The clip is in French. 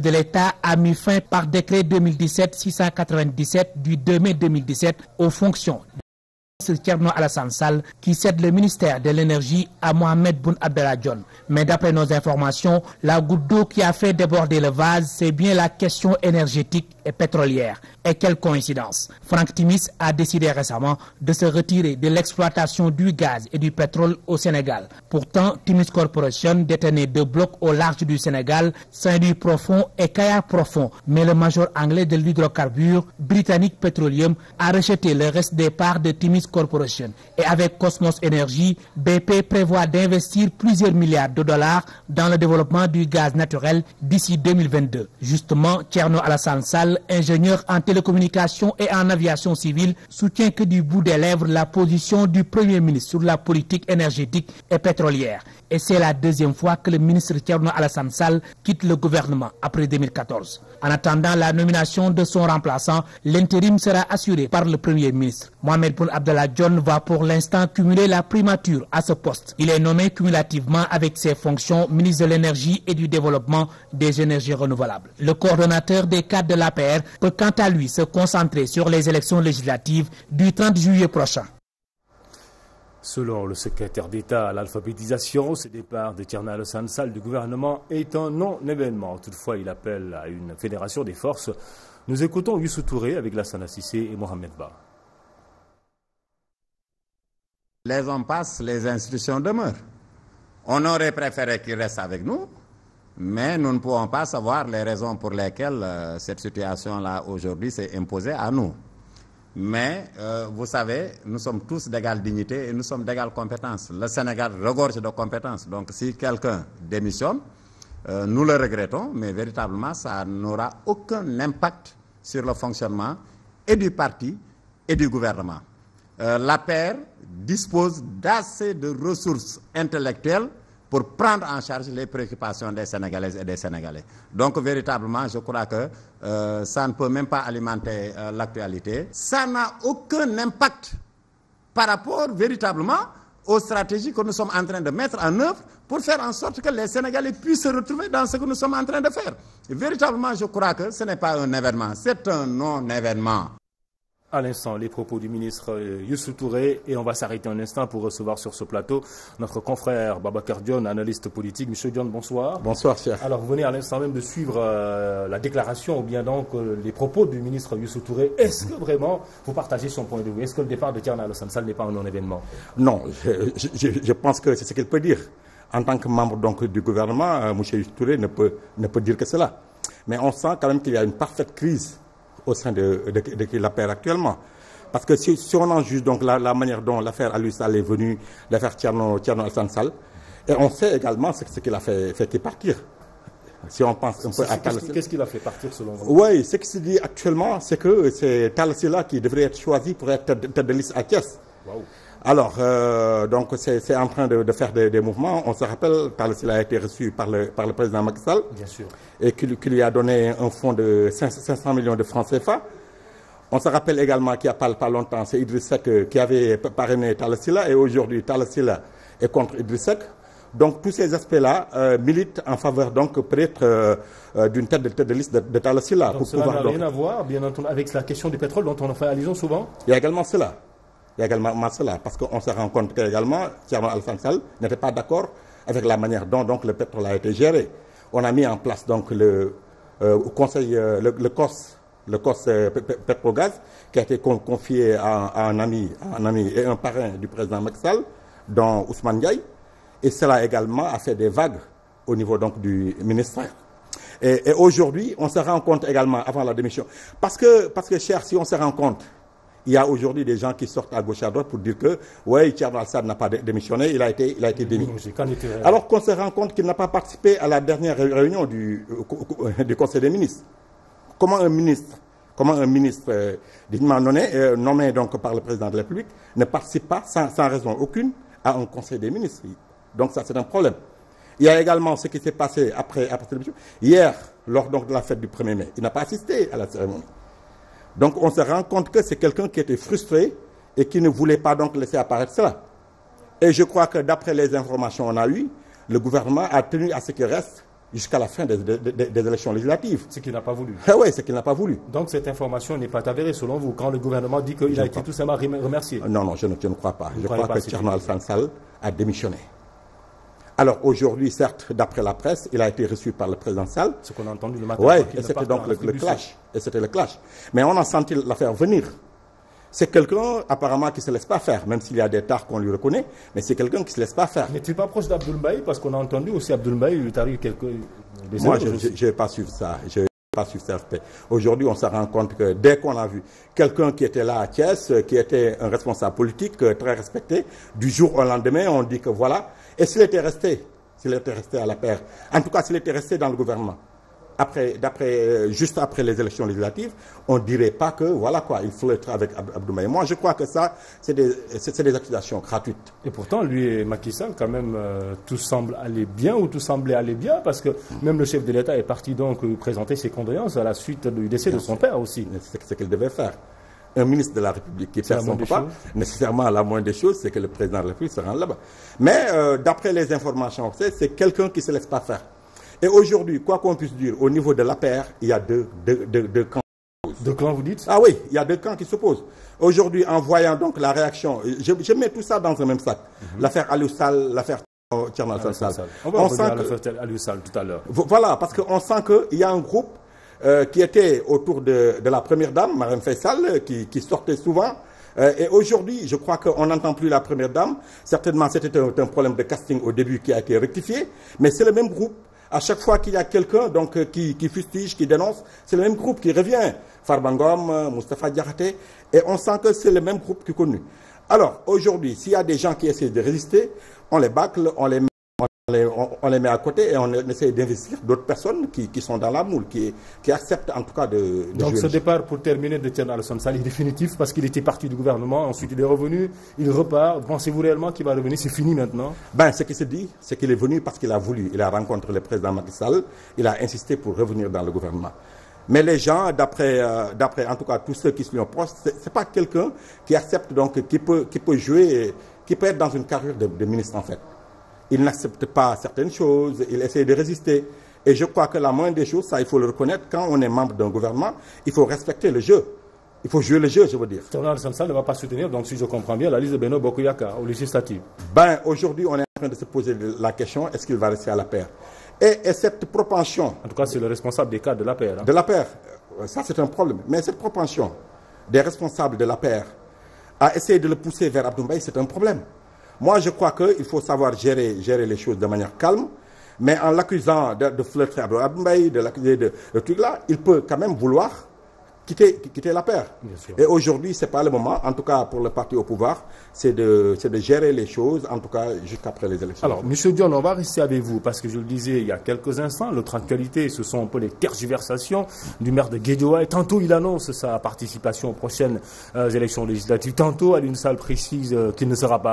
de l'État a mis fin par décret 2017-697 du 2 mai 2017 aux fonctions de Thierno Alassane Sall qui cède le ministère de l'énergie à Mohamed Boun Abdallah Dionne. Mais d'après nos informations, la goutte d'eau qui a fait déborder le vase, c'est bien la question énergétique et pétrolière. Et quelle coïncidence! Franck Timis a décidé récemment de se retirer de l'exploitation du gaz et du pétrole au Sénégal. Pourtant, Timis Corporation détenait 2 blocs au large du Sénégal, Saint-Louis profond et Kayar profond. Mais le major anglais de l'hydrocarbure, Britannic Petroleum, a rejeté le reste des parts de Timis Corporation. Et avec Cosmos Energy, BP prévoit d'investir plusieurs milliards de dollars dans le développement du gaz naturel d'ici 2022. Justement, Thierno Alassane Sall, ingénieur en télécommunications et en aviation civile, soutient que du bout des lèvres la position du Premier ministre sur la politique énergétique et pétrolière. Et c'est la deuxième fois que le ministre Thierno Alassane Sall quitte le gouvernement après 2014. En attendant la nomination de son remplaçant, l'intérim sera assuré par le Premier ministre. Mohamed Boun Abdallah Dionne va pour l'instant cumuler la primature à ce poste. Il est nommé cumulativement avec ses fonctions ministre de l'énergie et du développement des énergies renouvelables. Le coordonnateur des cadres de l'APR peut quant à lui se concentrer sur les élections législatives du 30 juillet prochain. Selon le secrétaire d'État à l'alphabétisation, ce départ de Thierno Alassane Sall du gouvernement est un non-événement. Toutefois, il appelle à une fédération des forces. Nous écoutons Youssou Touré avec Lassana Sissé et Mohamed Ba. Les hommes passent, les institutions demeurent. On aurait préféré qu'ils restent avec nous, mais nous ne pouvons pas savoir les raisons pour lesquelles cette situation-là aujourd'hui s'est imposée à nous. Mais vous savez, nous sommes tous d'égale dignité et nous sommes d'égale compétence. Le Sénégal regorge de compétences. Donc si quelqu'un démissionne, nous le regrettons, mais véritablement ça n'aura aucun impact sur le fonctionnement et du parti et du gouvernement. L'APR dispose d'assez de ressources intellectuelles pour prendre en charge les préoccupations des Sénégalaises et des Sénégalais. Donc véritablement, je crois que ça ne peut même pas alimenter l'actualité. Ça n'a aucun impact par rapport véritablement aux stratégies que nous sommes en train de mettre en œuvre pour faire en sorte que les Sénégalais puissent se retrouver dans ce que nous sommes en train de faire. Et véritablement, je crois que ce n'est pas un événement, c'est un non-événement. À l'instant, les propos du ministre Youssou Touré, et on va s'arrêter un instant pour recevoir sur ce plateau notre confrère Babacar Dionne, analyste politique. Monsieur Dionne, bonsoir. Bonsoir, cher. Alors, vous venez à l'instant même de suivre la déclaration ou bien donc les propos du ministre Youssou Touré. Est-ce que vraiment vous partagez son point de vue? Est-ce que le départ de Thierno Alassane Sall n'est pas un non-événement? Non, je pense que c'est ce qu'il peut dire. En tant que membre donc, du gouvernement, M. Youssou Touré ne peut dire que cela. Mais on sent quand même qu'il y a une parfaite crise au sein de l'APR actuellement. Parce que si on en juge donc la manière dont l'affaire Aliou Sall est venue, l'affaire Thierno Alassane Sall, et on sait également ce qu'il a fait partir. Si on pense un peu à Talla Sylla. Qu'est-ce qu'il a fait partir selon vous? Oui, ce qui se dit actuellement, c'est que c'est Talla Sylla qui devrait être choisi pour être tête de liste à Thiès. Wow. Alors, donc c'est en train de faire des mouvements. On se rappelle, Talla Sylla a été reçu par le président Macky Sall. Bien sûr. Et qui lui a donné un fonds de 500 millions de francs CFA. On se rappelle également qu'il n'y a pas longtemps, c'est Idriss Seck qui avait parrainé Talla Sylla. Et aujourd'hui, Talla Sylla est contre Idriss Seck. Donc tous ces aspects-là militent en faveur donc peut-être d'une tête de liste de Talla Sylla. Donc cela n'a rien à voir, bien entendu, avec la question du pétrole dont on en fait allusion souvent. Il y a également cela. Parce qu'on se rend compte qu'également, Thierno Alassane Sall n'était pas d'accord avec la manière dont donc, le pétrole a été géré. On a mis en place donc le conseil, le COS Petrogaz, qui a été confié à un ami et un parrain du président Macky Sall, dont Ousmane Diaye. Et cela également a fait des vagues au niveau donc du ministère. Et aujourd'hui, on se rend compte également, avant la démission, parce que cher, si on se rend compte, il y a aujourd'hui des gens qui sortent à gauche et à droite pour dire que, oui, Thierno Alassane Sall n'a pas démissionné, il a été démis. Alors qu'on se rend compte qu'il n'a pas participé à la dernière réunion du Conseil des ministres. Comment un ministre dignement nommé donc par le président de la République ne participe pas sans raison aucune à un Conseil des ministres? Donc ça, c'est un problème. Il y a également ce qui s'est passé après cette émission. Hier, lors donc de la fête du 1er mai, il n'a pas assisté à la cérémonie. Donc on se rend compte que c'est quelqu'un qui était frustré et qui ne voulait pas donc laisser apparaître cela. Et je crois que d'après les informations qu'on a eues, le gouvernement a tenu à ce qu'il reste jusqu'à la fin des élections législatives. Ce qu'il n'a pas voulu. Ah oui, ce qu'il n'a pas voulu. Donc cette information n'est pas avérée selon vous, quand le gouvernement dit qu'il a été tout simplement remercié. Non, je ne crois pas. Je crois que Thierno Alassane Sall a démissionné. Alors aujourd'hui, certes, d'après la presse, il a été reçu par le président Sall. Ce qu'on a entendu le matin. Oui, et c'était donc le clash. Et c'était le clash. Mais on a senti l'affaire venir. C'est quelqu'un, apparemment, qui ne se laisse pas faire, même s'il y a des tares qu'on lui reconnaît, mais c'est quelqu'un qui ne se laisse pas faire. N'est-il pas proche d'Abdoul Mbaye? Parce qu'on a entendu aussi Abdoul Mbaye, il arrive Moi, je n'ai pas suivi ça. Pas sur ça. Aujourd'hui, on se rend compte que dès qu'on a vu quelqu'un qui était là à Thiès, qui était un responsable politique très respecté, du jour au lendemain, on dit que voilà. Et s'il était resté à la paire, en tout cas s'il était resté dans le gouvernement, juste après les élections législatives, on ne dirait pas que voilà quoi, il faut être avec Abdoul Mbaye. Moi, je crois que ça, c'est des accusations gratuites. Et pourtant, lui et Macky Sall, quand même, tout semble aller bien, ou tout semblait aller bien, parce que même le chef de l'État est parti donc présenter ses condoléances à la suite du décès de son père aussi. C'est ce qu'il devait faire. Un ministre de la République qui perd son papa, nécessairement la moindre des choses, c'est que le président de la République se rende là-bas. Mais d'après les informations, c'est quelqu'un qui ne se laisse pas faire. Et aujourd'hui, quoi qu'on puisse dire, au niveau de l'APR, il y a deux camps. Deux camps, vous dites? Ah oui, il y a deux camps qui s'opposent. Aujourd'hui, en voyant donc la réaction, je mets tout ça dans un même sac. L'affaire Aliou Sall, l'affaire Thierno Alassane Sall. On va revenir à l'affaire Aliou Sall tout à l'heure. Voilà, parce qu'on sent qu'il y a un groupe qui était autour de la première dame, Marième Faye Sall, qui sortait souvent. Et aujourd'hui, je crois qu'on n'entend plus la première dame. Certainement, c'était un problème de casting au début qui a été rectifié. Mais c'est le même groupe. À chaque fois qu'il y a quelqu'un qui fustige, qui dénonce, c'est le même groupe qui revient. Farba Ngom, Moustapha Diakhaté, et on sent que c'est le même groupe qui est connu. Alors, aujourd'hui, s'il y a des gens qui essaient de résister, on les bâcle, on les met à côté et on essaie d'investir d'autres personnes qui sont dans la moule, qui acceptent en tout cas de Donc jouer ce départ, pour terminer, de Thierno Alassane Sall est définitif parce qu'il était parti du gouvernement, ensuite il est revenu, il repart. Pensez-vous réellement qu'il va revenir? C'est fini maintenant? Ce qui se dit, c'est qu'il est venu parce qu'il a voulu. Il a rencontré le président Macky Sall, il a insisté pour revenir dans le gouvernement. Mais les gens, d'après en tout cas tous ceux qui se lui opposent, c'est pas quelqu'un qui accepte, donc qui peut jouer, qui peut être dans une carrière de ministre en fait. Il n'accepte pas certaines choses, il essaie de résister. Et je crois que la moindre des choses, ça il faut le reconnaître, quand on est membre d'un gouvernement, il faut respecter le jeu. Il faut jouer le jeu, je veux dire. Thierno Alassane Sall ne va pas soutenir, donc si je comprends bien, la liste de Benno Bokk Yakaar aux législatives. Aujourd'hui, on est en train de se poser la question, est-ce qu'il va rester à l'APR? Et cette propension... En tout cas, c'est le responsable des cadres de l'APR. Hein. De l'APR, ça c'est un problème. Mais cette propension des responsables de l'APR à essayer de le pousser vers Abdoul Mbaye, c'est un problème. Moi, je crois qu'il faut savoir gérer les choses de manière calme, mais en l'accusant de flirter Abdoul Mbaye, de l'accuser de truc là, il peut quand même vouloir quitter la paire. Et aujourd'hui, ce n'est pas le moment, en tout cas pour le parti au pouvoir, c'est de gérer les choses, en tout cas jusqu'après les élections. Alors, M. Dione, on va rester avec vous, parce que je le disais il y a quelques instants, l'autre actualité, ce sont un peu les tergiversations du maire de Guédiawaye. Tantôt, il annonce sa participation aux prochaines élections législatives. Tantôt, Aliou Sall précise qu'il ne sera pas